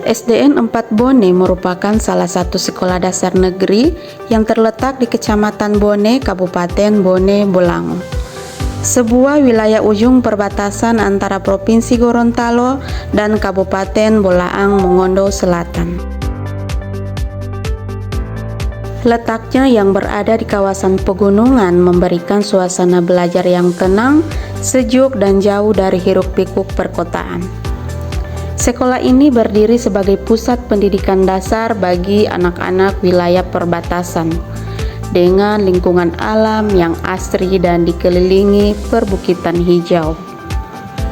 SDN 4 Bone merupakan salah satu sekolah dasar negeri yang terletak di Kecamatan Bone, Kabupaten Bone Bolango. Sebuah wilayah ujung perbatasan antara Provinsi Gorontalo dan Kabupaten Bolaang Mongondo Selatan. Letaknya yang berada di kawasan pegunungan memberikan suasana belajar yang tenang, sejuk, dan jauh dari hiruk-pikuk perkotaan. Sekolah ini berdiri sebagai pusat pendidikan dasar bagi anak-anak wilayah perbatasan, dengan lingkungan alam yang asri dan dikelilingi perbukitan hijau.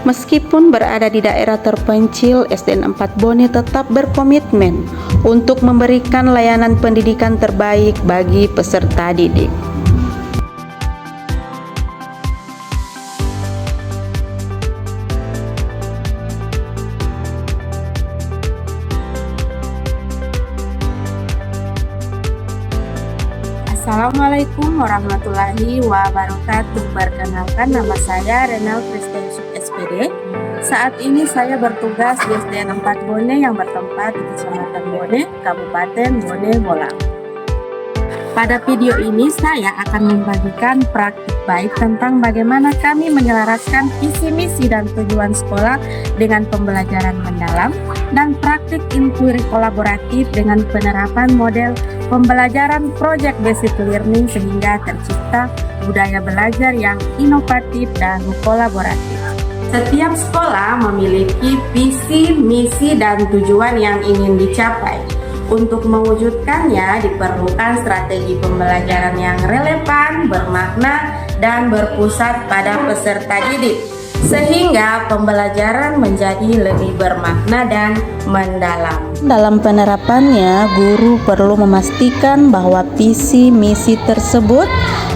Meskipun berada di daerah terpencil, SDN 4 Bone tetap berkomitmen untuk memberikan layanan pendidikan terbaik bagi peserta didik. Assalamualaikum warahmatullahi wabarakatuh. Perkenalkan, nama saya Renal Kristensuk SPD. Saat ini saya bertugas di SDN 4 Bone yang bertempat di Kecamatan Bone, Kabupaten Bone Bolango. Pada video ini saya akan membagikan praktik baik tentang bagaimana kami menyelaraskan visi misi dan tujuan sekolah dengan pembelajaran mendalam, dan praktik inquiry kolaboratif dengan penerapan model pembelajaran project based learning sehingga tercipta budaya belajar yang inovatif dan kolaboratif. Setiap sekolah memiliki visi, misi, dan tujuan yang ingin dicapai. Untuk mewujudkannya diperlukan strategi pembelajaran yang relevan, bermakna, dan berpusat pada peserta didik, sehingga pembelajaran menjadi lebih bermakna dan mendalam. Dalam penerapannya, guru perlu memastikan bahwa visi misi tersebut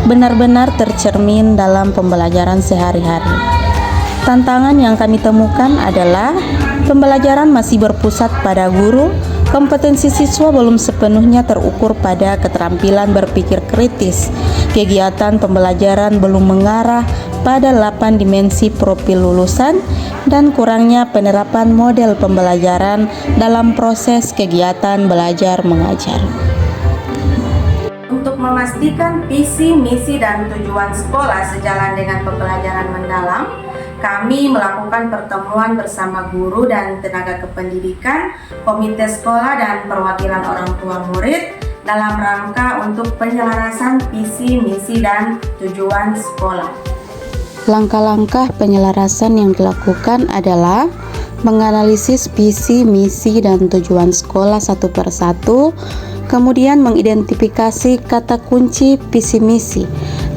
benar-benar tercermin dalam pembelajaran sehari-hari. Tantangan yang kami temukan adalah pembelajaran masih berpusat pada guru, kompetensi siswa belum sepenuhnya terukur pada keterampilan berpikir kritis, kegiatan pembelajaran belum mengarah pada 8 dimensi profil lulusan, dan kurangnya penerapan model pembelajaran dalam proses kegiatan belajar mengajar. Untuk memastikan visi, misi, dan tujuan sekolah sejalan dengan pembelajaran mendalam, kami melakukan pertemuan bersama guru dan tenaga kependidikan, komite sekolah, dan perwakilan orang tua murid dalam rangka untuk penyelarasan visi, misi, dan tujuan sekolah. Langkah-langkah penyelarasan yang dilakukan adalah menganalisis visi, misi, dan tujuan sekolah satu persatu, kemudian mengidentifikasi kata kunci visi misi,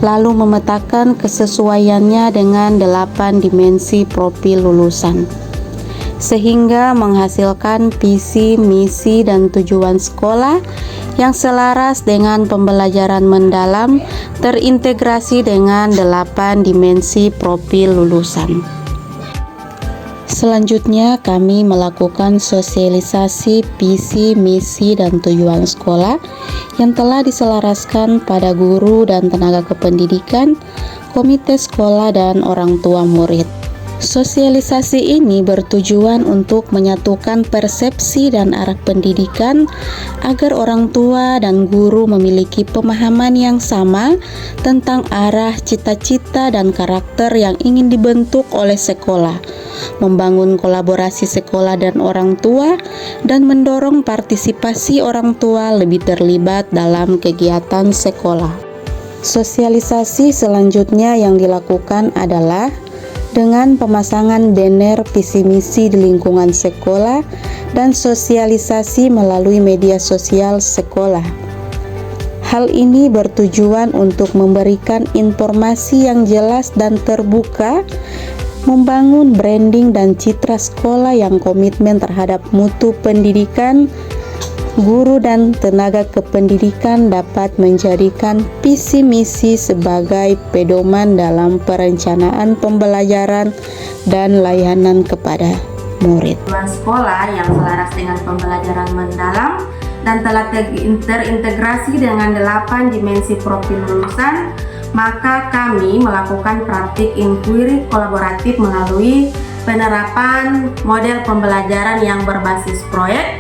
lalu memetakan kesesuaiannya dengan 8 dimensi profil lulusan, sehingga menghasilkan visi, misi, dan tujuan sekolah yang selaras dengan pembelajaran mendalam, terintegrasi dengan 8 dimensi profil lulusan. Selanjutnya, kami melakukan sosialisasi visi, misi, dan tujuan sekolah yang telah diselaraskan pada guru dan tenaga kependidikan, komite sekolah, dan orang tua murid. Sosialisasi ini bertujuan untuk menyatukan persepsi dan arah pendidikan agar orang tua dan guru memiliki pemahaman yang sama tentang arah, cita-cita, dan karakter yang ingin dibentuk oleh sekolah, membangun kolaborasi sekolah dan orang tua, dan mendorong partisipasi orang tua lebih terlibat dalam kegiatan sekolah. Sosialisasi selanjutnya yang dilakukan adalah dengan pemasangan banner visi misi di lingkungan sekolah dan sosialisasi melalui media sosial sekolah. Hal ini bertujuan untuk memberikan informasi yang jelas dan terbuka, membangun branding dan citra sekolah yang komitmen terhadap mutu pendidikan. Guru dan tenaga kependidikan dapat menjadikan visi misi sebagai pedoman dalam perencanaan pembelajaran dan layanan kepada murid. Tujuan sekolah yang selaras dengan pembelajaran mendalam dan telah terintegrasi dengan 8 dimensi profil lulusan, maka kami melakukan praktik inquiry kolaboratif melalui penerapan model pembelajaran yang berbasis proyek,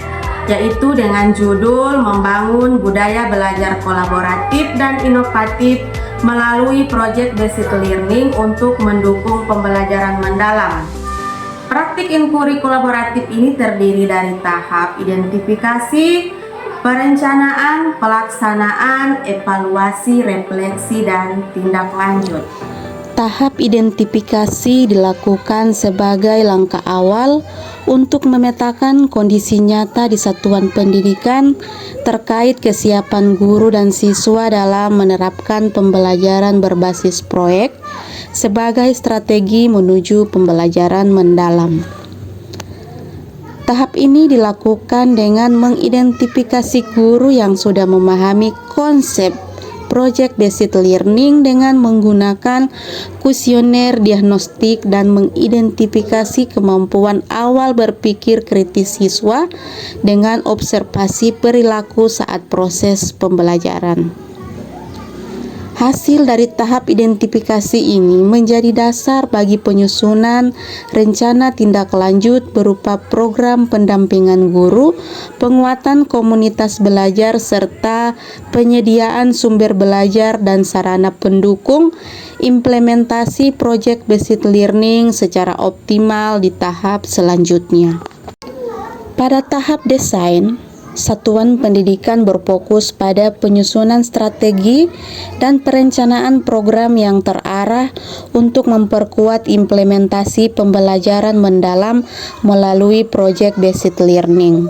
yaitu dengan judul Membangun Budaya Belajar Kolaboratif dan Inovatif melalui Project Based Learning untuk mendukung pembelajaran mendalam. Praktik inkuri kolaboratif ini terdiri dari tahap identifikasi, perencanaan, pelaksanaan, evaluasi, refleksi, dan tindak lanjut. Tahap identifikasi dilakukan sebagai langkah awal untuk memetakan kondisi nyata di satuan pendidikan terkait kesiapan guru dan siswa dalam menerapkan pembelajaran berbasis proyek sebagai strategi menuju pembelajaran mendalam. Tahap ini dilakukan dengan mengidentifikasi guru yang sudah memahami konsep Project Based Learning dengan menggunakan kuesioner diagnostik dan mengidentifikasi kemampuan awal berpikir kritis siswa dengan observasi perilaku saat proses pembelajaran. Hasil dari tahap identifikasi ini menjadi dasar bagi penyusunan rencana tindak lanjut berupa program pendampingan guru, penguatan komunitas belajar, serta penyediaan sumber belajar dan sarana pendukung implementasi Project Based Learning secara optimal di tahap selanjutnya. Pada tahap desain, satuan pendidikan berfokus pada penyusunan strategi dan perencanaan program yang terarah untuk memperkuat implementasi pembelajaran mendalam melalui Project Based Learning.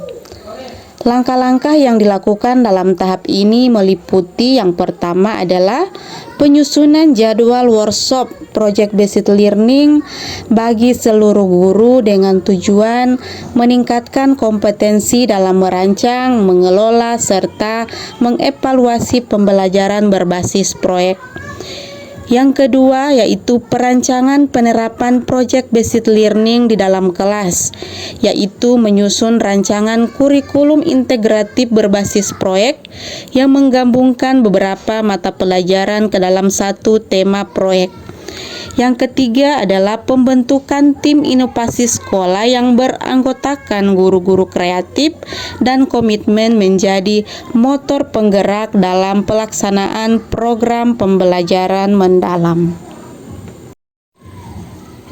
Langkah-langkah yang dilakukan dalam tahap ini meliputi yang pertama adalah penyusunan jadwal workshop Project Based Learning bagi seluruh guru dengan tujuan meningkatkan kompetensi dalam merancang, mengelola, serta mengevaluasi pembelajaran berbasis proyek. Yang kedua yaitu perancangan penerapan Project Based Learning di dalam kelas, yaitu menyusun rancangan kurikulum integratif berbasis proyek yang menggabungkan beberapa mata pelajaran ke dalam satu tema proyek. Yang ketiga adalah pembentukan tim inovasi sekolah yang beranggotakan guru-guru kreatif dan komitmen menjadi motor penggerak dalam pelaksanaan program pembelajaran mendalam.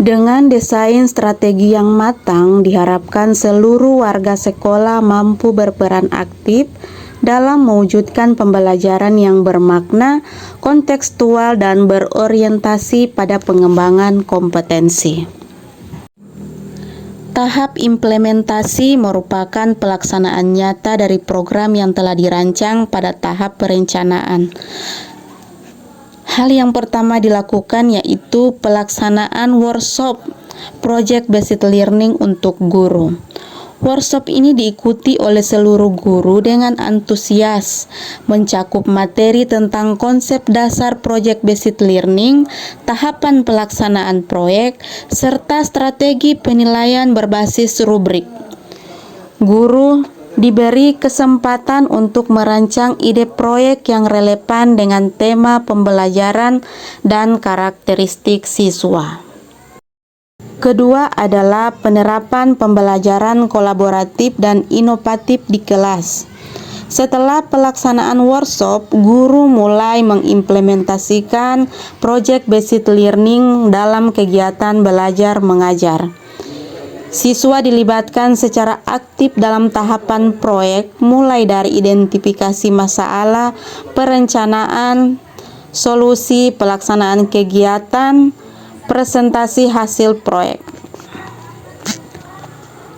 Dengan desain strategi yang matang, diharapkan seluruh warga sekolah mampu berperan aktif dalam mewujudkan pembelajaran yang bermakna, kontekstual, dan berorientasi pada pengembangan kompetensi. Tahap implementasi merupakan pelaksanaan nyata dari program yang telah dirancang pada tahap perencanaan. Hal yang pertama dilakukan yaitu pelaksanaan workshop Project Based Learning untuk guru. Workshop ini diikuti oleh seluruh guru dengan antusias, mencakup materi tentang konsep dasar Project Based Learning, tahapan pelaksanaan proyek, serta strategi penilaian berbasis rubrik. Guru diberi kesempatan untuk merancang ide proyek yang relevan dengan tema pembelajaran dan karakteristik siswa. Kedua adalah penerapan pembelajaran kolaboratif dan inovatif di kelas. Setelah pelaksanaan workshop, guru mulai mengimplementasikan Project Based Learning dalam kegiatan belajar mengajar. Siswa dilibatkan secara aktif dalam tahapan proyek, mulai dari identifikasi masalah, perencanaan, solusi, pelaksanaan kegiatan, presentasi hasil proyek.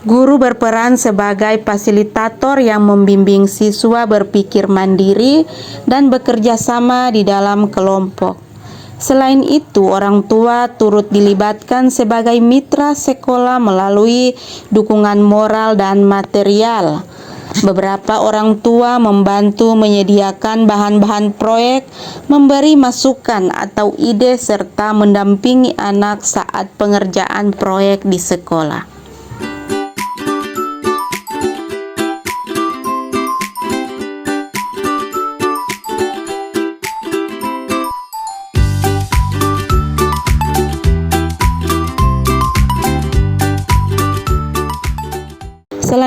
Guru berperan sebagai fasilitator yang membimbing siswa berpikir mandiri dan bekerja sama di dalam kelompok. Selain itu, orang tua turut dilibatkan sebagai mitra sekolah melalui dukungan moral dan material. Beberapa orang tua membantu menyediakan bahan-bahan proyek, memberi masukan atau ide, serta mendampingi anak saat pengerjaan proyek di sekolah.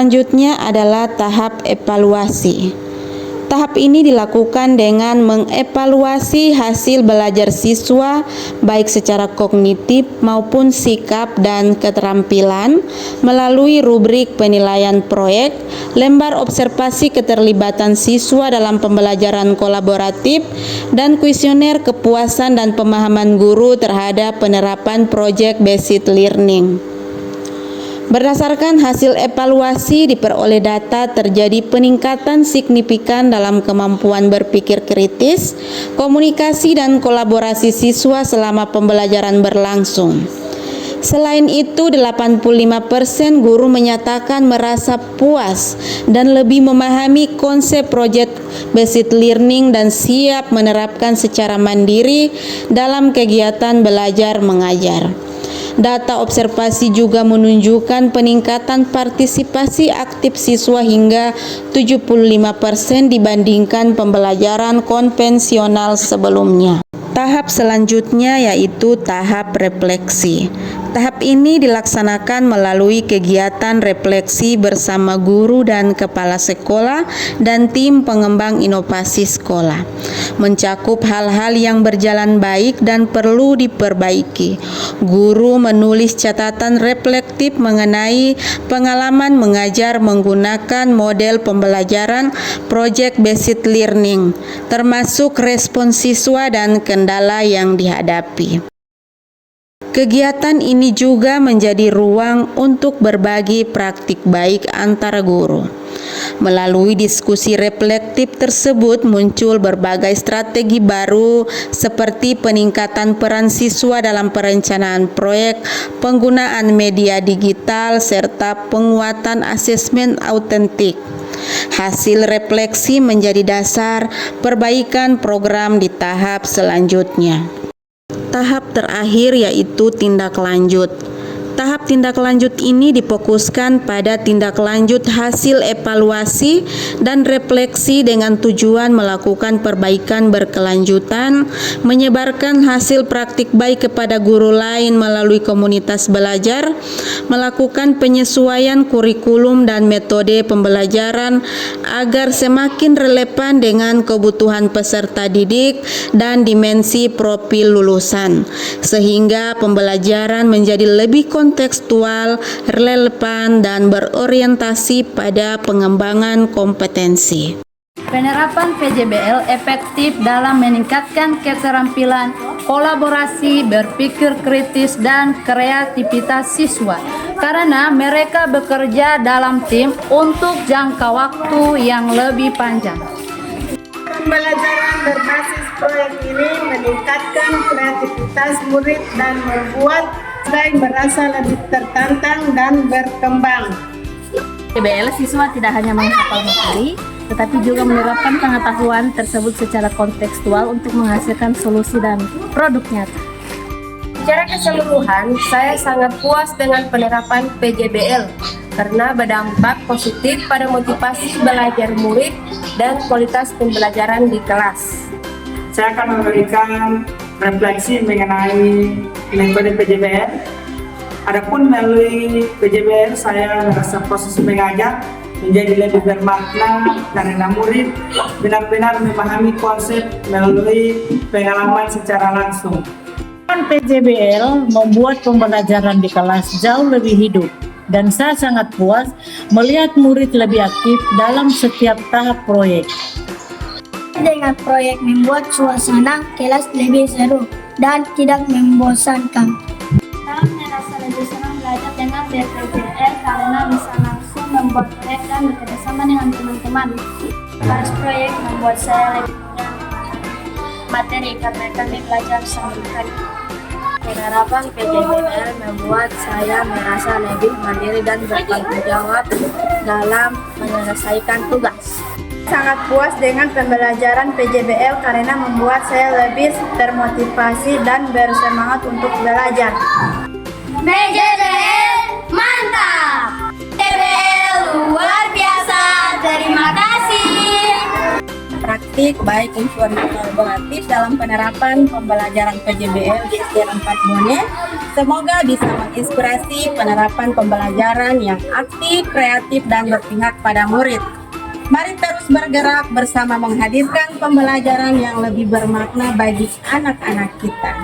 selanjutnya adalah tahap evaluasi. Tahap ini dilakukan dengan mengevaluasi hasil belajar siswa baik secara kognitif maupun sikap dan keterampilan melalui rubrik penilaian proyek, lembar observasi keterlibatan siswa dalam pembelajaran kolaboratif, dan kuesioner kepuasan dan pemahaman guru terhadap penerapan project based learning. Berdasarkan hasil evaluasi diperoleh data terjadi peningkatan signifikan dalam kemampuan berpikir kritis, komunikasi dan kolaborasi siswa selama pembelajaran berlangsung. Selain itu, 85% guru menyatakan merasa puas dan lebih memahami konsep project based learning dan siap menerapkan secara mandiri dalam kegiatan belajar mengajar. Data observasi juga menunjukkan peningkatan partisipasi aktif siswa hingga 75% dibandingkan pembelajaran konvensional sebelumnya. Tahap selanjutnya yaitu tahap refleksi. Tahap ini dilaksanakan melalui kegiatan refleksi bersama guru dan kepala sekolah dan tim pengembang inovasi sekolah. Mencakup hal-hal yang berjalan baik dan perlu diperbaiki. Guru menulis catatan reflektif mengenai pengalaman mengajar menggunakan model pembelajaran project based learning, termasuk respon siswa dan kendala yang dihadapi. Kegiatan ini juga menjadi ruang untuk berbagi praktik baik antara guru. Melalui diskusi reflektif tersebut muncul berbagai strategi baru seperti peningkatan peran siswa dalam perencanaan proyek, penggunaan media digital, serta penguatan asesmen autentik. Hasil refleksi menjadi dasar perbaikan program di tahap selanjutnya. Tahap terakhir yaitu tindak lanjut. Tahap tindak lanjut ini difokuskan pada tindak lanjut hasil evaluasi dan refleksi dengan tujuan melakukan perbaikan berkelanjutan, menyebarkan hasil praktik baik kepada guru lain melalui komunitas belajar, melakukan penyesuaian kurikulum dan metode pembelajaran agar semakin relevan dengan kebutuhan peserta didik dan dimensi profil lulusan, sehingga pembelajaran menjadi lebih kontekstual, relevan, dan berorientasi pada pengembangan kompetensi. Penerapan PJBL efektif dalam meningkatkan keterampilan kolaborasi, berpikir kritis, dan kreativitas siswa karena mereka bekerja dalam tim untuk jangka waktu yang lebih panjang. Pembelajaran berbasis proyek ini meningkatkan kreativitas murid dan membuat mereka merasa lebih tertantang dan berkembang. PJBL siswa tidak hanya menghafal materi, tetapi juga menerapkan pengetahuan tersebut secara kontekstual untuk menghasilkan solusi dan produk nyata. Secara keseluruhan, saya sangat puas dengan penerapan PJBL karena berdampak positif pada motivasi belajar murid dan kualitas pembelajaran di kelas. Saya akan memberikan refleksi mengenai metode PJBL. Adapun melalui PJBL saya merasa proses mengajar menjadi lebih bermakna karena murid benar-benar memahami konsep melalui pengalaman secara langsung. PJBL membuat pembelajaran di kelas jauh lebih hidup dan saya sangat puas melihat murid lebih aktif dalam setiap tahap proyek. Dengan proyek membuat suasana kelas lebih seru dan tidak membosankan. Saya merasa lebih senang belajar dengan PJBL karena bisa langsung membuat proyek dan bekerja sama dengan teman-teman. Tugas proyek membuat saya lebih mudah memahami materi karena kami belajar sambil. Penerapan PJBL membuat saya merasa lebih mandiri dan bertanggung jawab dalam menyelesaikan tugas. Sangat puas dengan pembelajaran PJBL karena membuat saya lebih termotivasi dan bersemangat untuk belajar. PJBL mantap! PJBL luar biasa, terima kasih! kritik baik unsur kolaboratif dalam penerapan pembelajaran PJBL di SDN 4 Bone. Semoga bisa menginspirasi penerapan pembelajaran yang aktif, kreatif, dan berpihak pada murid. Mari terus bergerak bersama menghadirkan pembelajaran yang lebih bermakna bagi anak-anak kita.